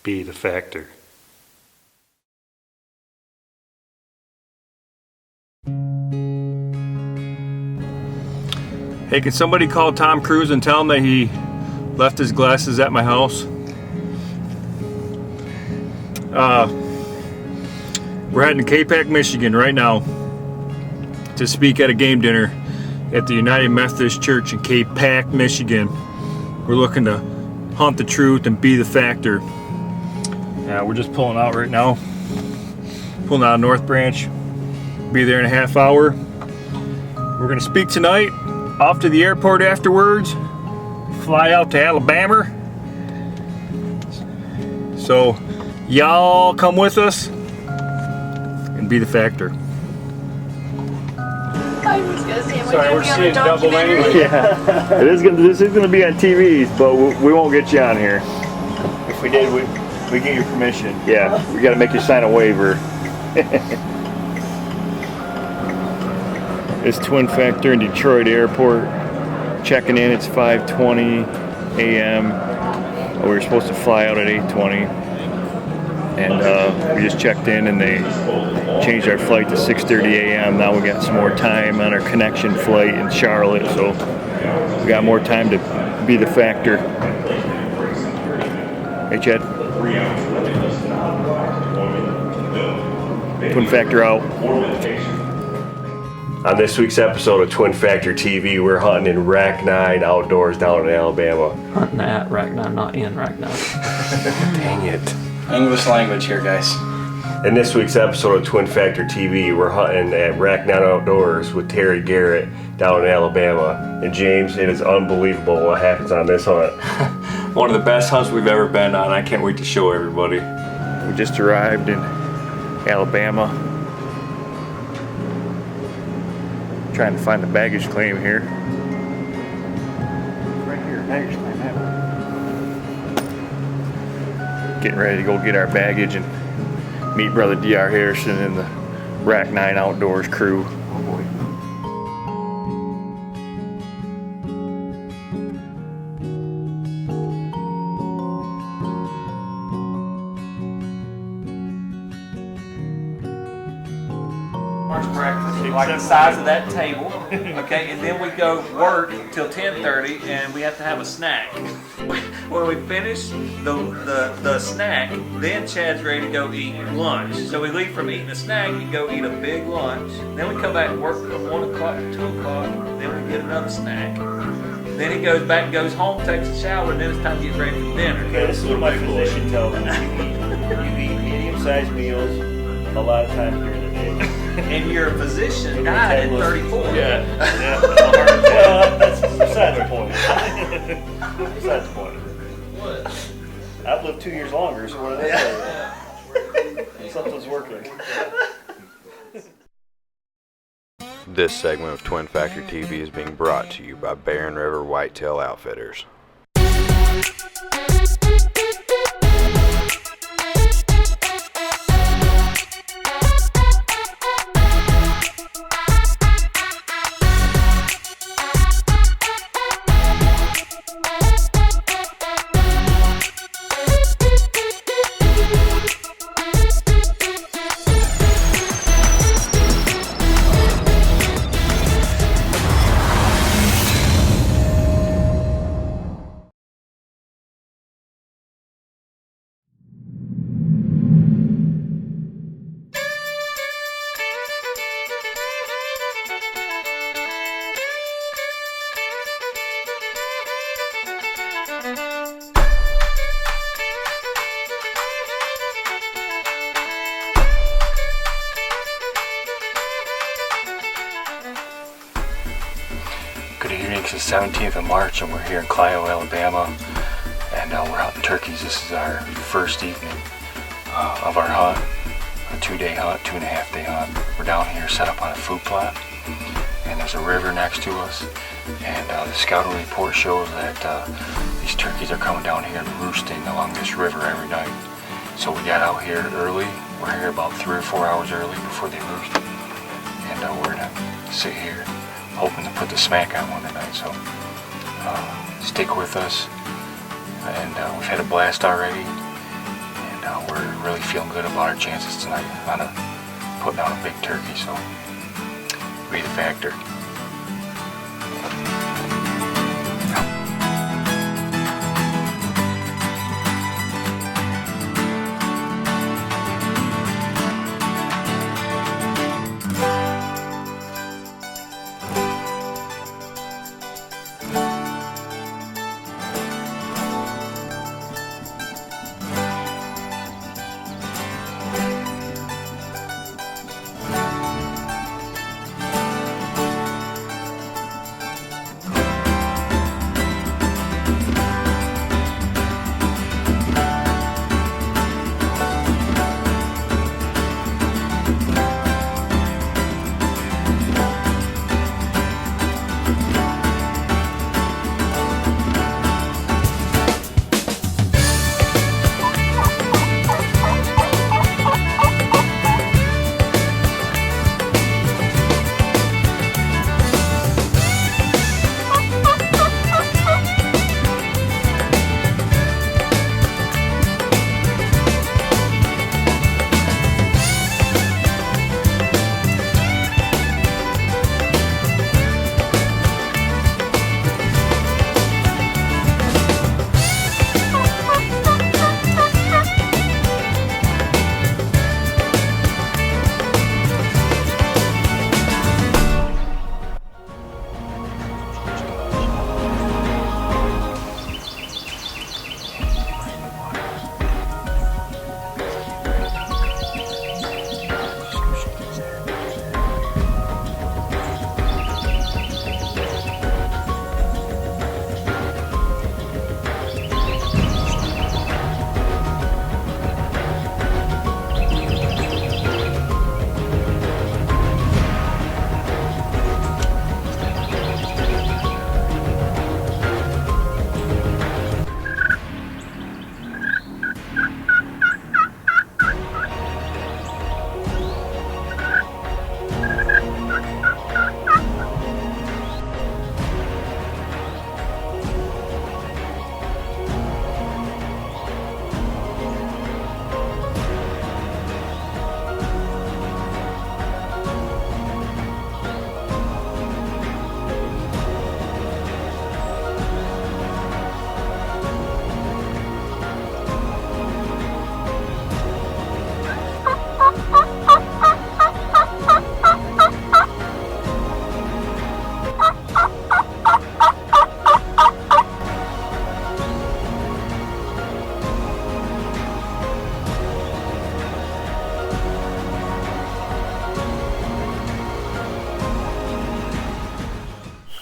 be the factor. Hey, can somebody call Tom Cruise and tell him that he left his glasses at my house? We're heading to K-Pac, Michigan right now to speak at a game dinner at the United Methodist Church in K-Pac, Michigan. We're looking to hunt the truth and be the factor. We're just pulling out right now. Pulling out of North Branch. Be there in a half hour. We're gonna speak tonight. Off to the airport afterwards. Fly out to Alabama. So y'all come with us and be the factor. I was gonna say, Sorry, we're seeing double anyway. anyway. Yeah, this is gonna be on TV, but we won't get you on here. If we did, we get your permission. Yeah, we gotta make you sign a waiver. It's Twin Factor in Detroit Airport. Checking in, it's 5:20 a.m. We were supposed to fly out at 8:20. And we just checked in and they changed our flight to 6:30 a.m. Now we got some more time on our connection flight in Charlotte, so we got more time to be the factor. Hey, Chad. Twin Factor out. On this week's episode of Twin Factor TV, we're hunting in Rack 9 outdoors down in Alabama. Hunting at Rack 9, not in Rack 9. Dang it. English language here, guys. In this week's episode of Twin Factor TV, we're hunting at Rack 9 Outdoors with Terry Garrett down in Alabama. And James, it is unbelievable what happens on this hunt. One of the best hunts we've ever been on. I can't wait to show everybody. We just arrived in Alabama. Trying to find the baggage claim here. Right here, baggage claim that way. Getting ready to go get our baggage and meet Brother D.R. Harrison and the Rack 9 Outdoors crew. Oh boy. Breakfast, like the size of that table, okay, and then we go work till 10:30, and we have to have a snack. When we finish the snack, then Chad's ready to go eat lunch. So we leave from eating a snack and go eat a big lunch. Then we come back and work from 1 o'clock to 2 o'clock. Then we get another snack. Then he goes back and goes home, takes a shower, and then it's time to get ready for dinner. Okay, this is what my physician tells me. You eat medium-sized meals a lot of times during the day. And your physician died at 34. Yeah. Well, that's beside the point. Beside the point. What? I've lived 2 years longer, so what do they say? Something's working. This segment of Twin Factor TV is being brought to you by Barren River Whitetail Outfitters. Good evening, it's the 17th of March and we're here in Clio, Alabama, and we're hunting turkeys. This is our first evening of our hunt, a 2-day hunt, 2.5-day hunt. We're down here set up on a food plot, and there's a river next to us, and the scouting report shows that these turkeys are coming down here and roosting along this river every night. So we got out here early. We're here about 3 or 4 hours early before they roost, and we're gonna sit here hoping to put the smack on one tonight. So stick with us, and we've had a blast already. we're really feeling good about our chances tonight on putting out a big turkey. So be the factor.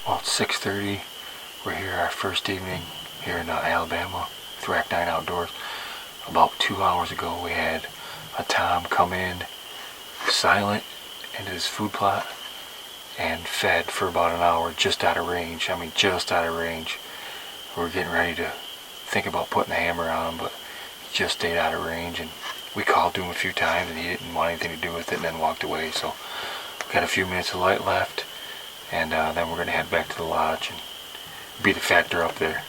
Well, it's 6:30. We're here our first evening here in Alabama with Rack 9 Outdoors. About 2 hours ago we had a Tom come in silent into his food plot and fed for about an hour just out of range. I mean, just out of range. We were getting ready to think about putting the hammer on him, but he just stayed out of range, and we called to him a few times and he didn't want anything to do with it and then walked away. So we got a few minutes of light left, and then we're going to head back to the lodge and be the factor up there.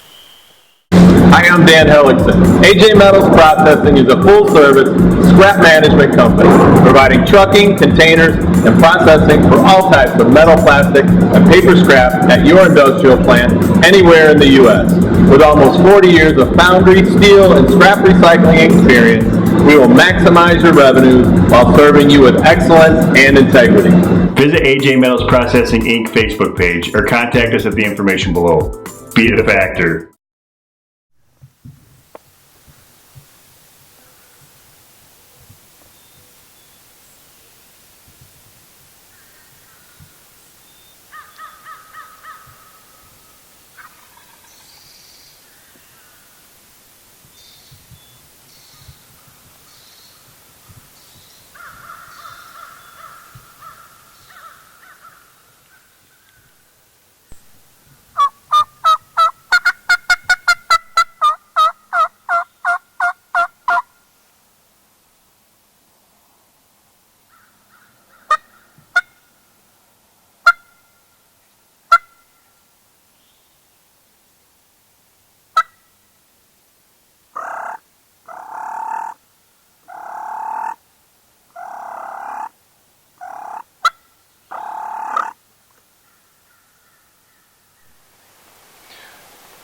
Hi, I'm Dan Hellickson. AJ Metals Processing is a full-service scrap management company, providing trucking, containers, and processing for all types of metal, plastic, and paper scrap at your industrial plant anywhere in the U.S. With almost 40 years of foundry, steel, and scrap recycling experience, we will maximize your revenues while serving you with excellence and integrity. Visit AJ Metals Processing Inc. Facebook page or contact us at the information below. Be the factor.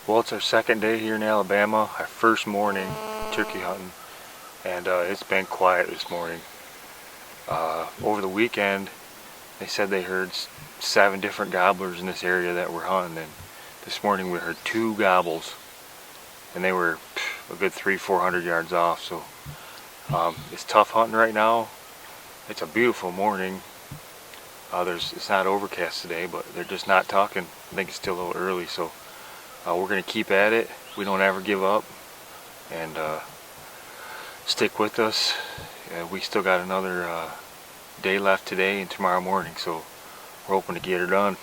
Well, it's our second day here in Alabama, our first morning turkey hunting, and it's been quiet this morning. Over the weekend, they said they heard 7 different gobblers in this area that were hunting, and this morning we heard 2 gobbles, and they were a good 300-400 yards off. So it's tough hunting right now. It's a beautiful morning. It's not overcast today, but they're just not talking. I think it's still a little early, so we're gonna keep at it. We don't ever give up, and stick with us. We still got another day left today and tomorrow morning, so we're hoping to get her done.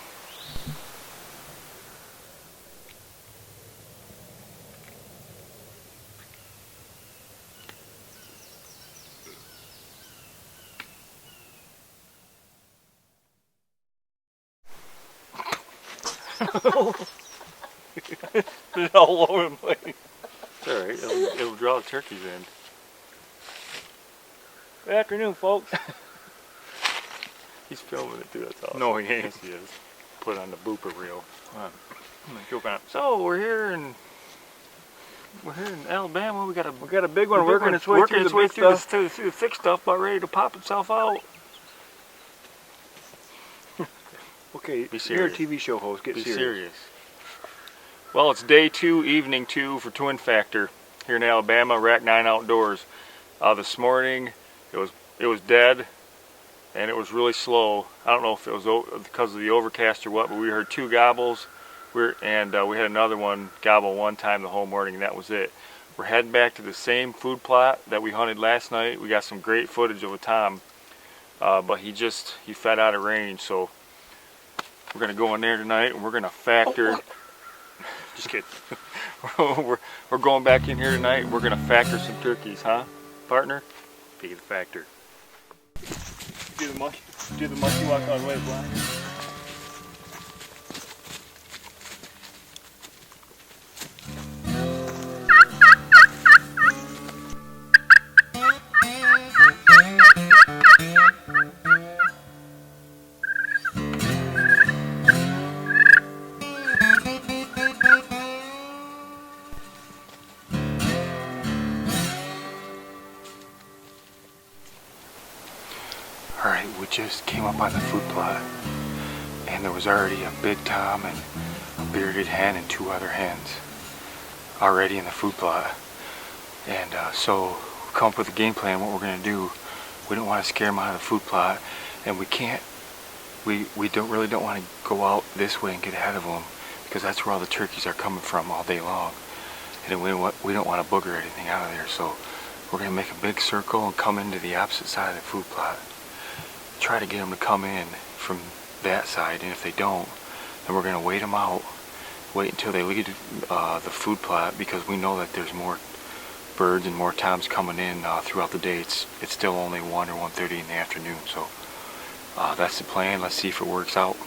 It's all over the place. It's alright, it'll draw the turkeys in. Good afternoon, folks. He's filming it too, that's awesome. No, he ain't. Yes, he is. Put on the blooper reel. Go back. So we're here in Alabama. We got a big one working its way through through the thick stuff, about ready to pop itself out. Okay, Be you're a serious. TV show host. Get Be serious. serious. Well, it's day 2, evening 2 for Twin Factor here in Alabama, Rack 9 Outdoors. This morning it was dead, and it was really slow. I don't know if it was because of the overcast or what, but we heard 2 gobbles. We had another one gobble one time the whole morning, and that was it. We're heading back to the same food plot that we hunted last night. We got some great footage of a tom, but he fed out of range, so we're gonna go in there tonight and we're gonna factor. Just kidding. we're going back in here tonight and we're gonna factor some turkeys, huh, partner? Be the factor. Do the monkey walk all the way blind. Alright, we just came up on the food plot, and there was already a big tom and a bearded hen and 2 other hens already in the food plot. And so we come up with a game plan what we're going to do. We don't want to scare them out of the food plot, and we don't want to go out this way and get ahead of them, because that's where all the turkeys are coming from all day long, and we don't want to booger anything out of there. So we're going to make a big circle and come into the opposite side of the food plot. Try to get them to come in from that side, and if they don't, then we're going to wait them out. Wait until they leave the food plot, because we know that there's more birds and more toms coming in throughout the day. It's still only 1 or 1:30 in the afternoon, so that's the plan. Let's see if it works out.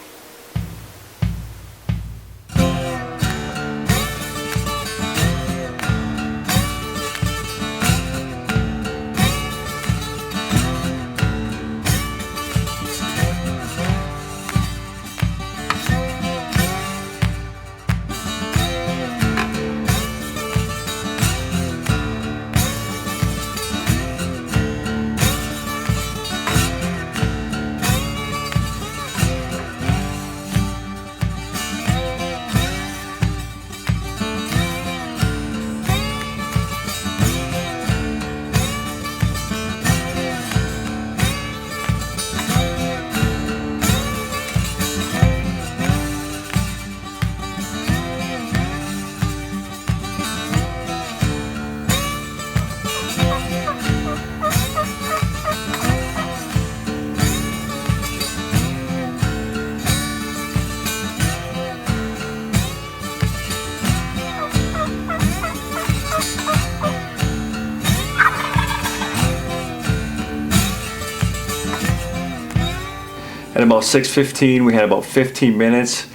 At about 6:15, we had about 15 minutes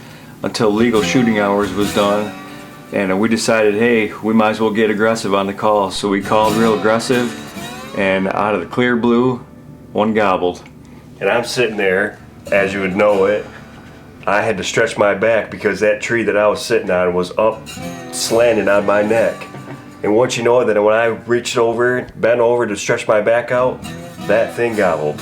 until legal shooting hours was done, and we decided, hey, we might as well get aggressive on the call. So we called real aggressive, and out of the clear blue, 1 gobbled. And I'm sitting there, as you would know it, I had to stretch my back because that tree that I was sitting on was up slanted on my neck. And once you know that when I reached over, bent over to stretch my back out, that thing gobbled.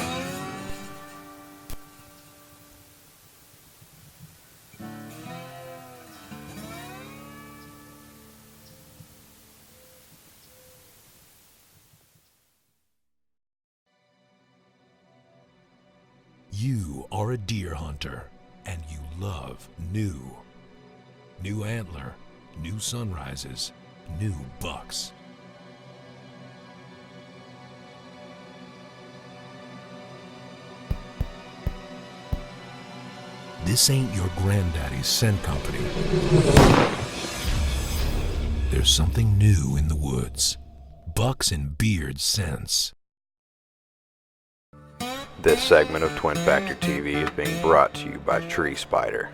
You are a deer hunter, and you love new. New antler, new sunrises, new bucks. This ain't your granddaddy's scent company. There's something new in the woods. Bucks and Beard scents. This segment of Twin Factor TV is being brought to you by Tree Spider.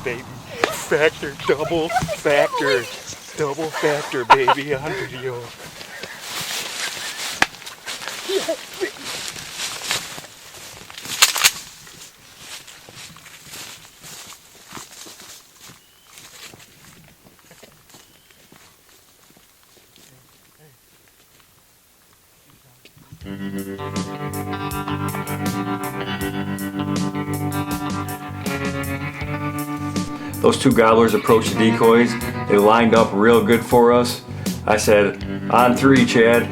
Baby, factor, double factor, baby, on video. Those two gobblers approached the decoys. They lined up real good for us. I said, on three, Chad.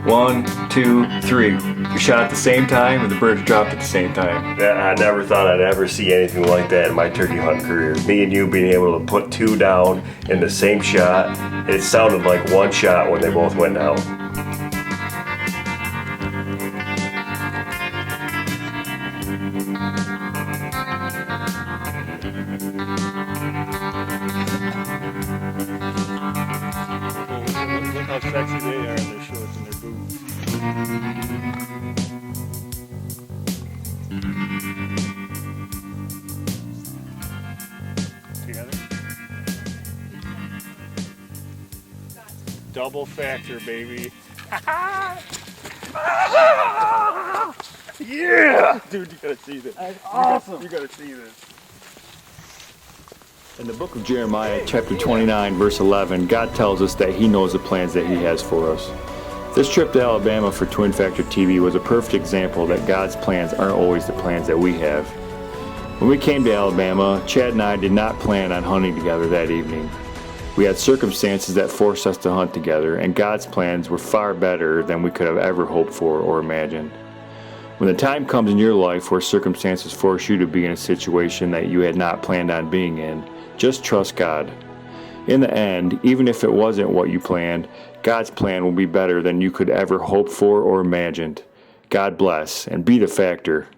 1, 2, 3. We shot at the same time and the birds dropped at the same time. I never thought I'd ever see anything like that in my turkey hunt career. Me and you being able to put two down in the same shot. It sounded like one shot when they both went down. Look how sexy they are in their shorts and their boots. Together? Double factor, baby. Yeah! Dude, you gotta see this. That's awesome. You gotta see this. In the book of Jeremiah, chapter 29, verse 11, God tells us that He knows the plans that He has for us. This trip to Alabama for Twin Factor TV was a perfect example that God's plans aren't always the plans that we have. When we came to Alabama, Chad and I did not plan on hunting together that evening. We had circumstances that forced us to hunt together, and God's plans were far better than we could have ever hoped for or imagined. When the time comes in your life where circumstances force you to be in a situation that you had not planned on being in, just trust God. In the end, even if it wasn't what you planned, God's plan will be better than you could ever hope for or imagined. God bless, and be the factor.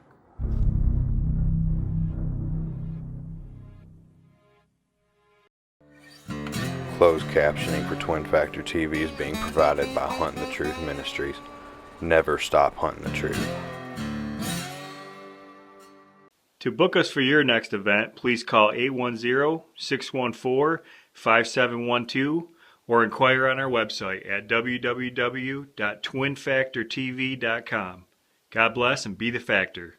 Closed captioning for Twin Factor TV is being provided by Hunting the Truth Ministries. Never stop hunting the truth. To book us for your next event, please call 810-614-5712 or inquire on our website at www.twinfactortv.com. God bless and be the factor.